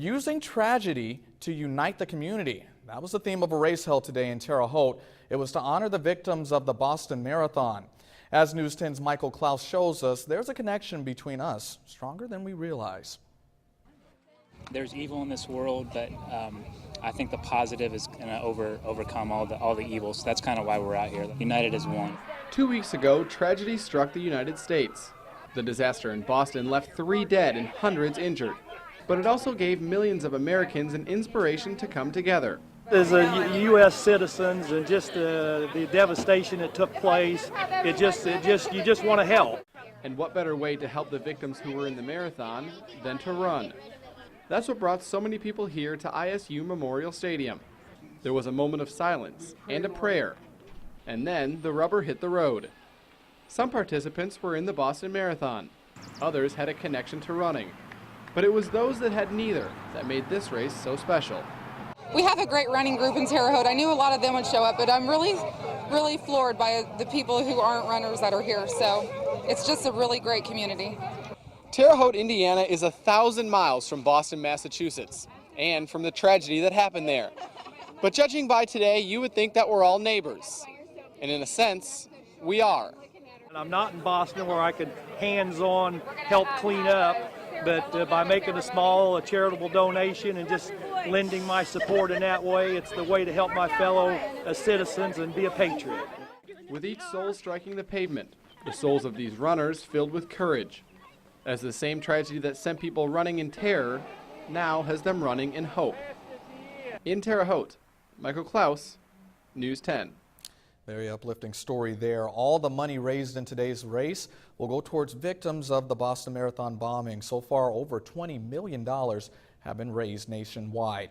using tragedy to unite the community. That was the theme of a race held today in Terre Haute. It was to honor the victims of the Boston Marathon. As News 10's Michael Klaus shows us, there's a connection between us, stronger than we realize. There's evil in this world, but I think the positive is going to overcome all the evils. So that's kind of why we're out here, united as one. 2 weeks ago, tragedy struck the United States. The disaster in Boston left 3 dead and hundreds injured. But it also gave millions of Americans an inspiration to come together. As U.S. citizens and just the devastation that took place, you just want to help. And what better way to help the victims who were in the marathon than to run? That's what brought so many people here to ISU Memorial Stadium. There was a moment of silence and a prayer, and then the rubber hit the road. Some participants were in the Boston Marathon. Others had a connection to running. But it was those that had neither that made this race so special. We have a great running group in Terre Haute. I knew a lot of them would show up, but I'm really floored by the people who aren't runners that are here. So it's just a really great community. Terre Haute, Indiana is 1,000 miles from Boston, Massachusetts, and from the tragedy that happened there. But judging by today, you would think that we're all neighbors. And in a sense, we are. And I'm not in Boston where I could hands-on help clean up, but by making a charitable donation and just lending my support in that way, it's the way to help my fellow citizens and be a patriot. With each soul striking the pavement, the souls of these runners filled with courage, as the same tragedy that sent people running in terror now has them running in hope. In Terre Haute, Michael Klaus, News 10. Very uplifting story there. All the money raised in today's race will go towards victims of the Boston Marathon bombing. So far, over $20 million have been raised nationwide.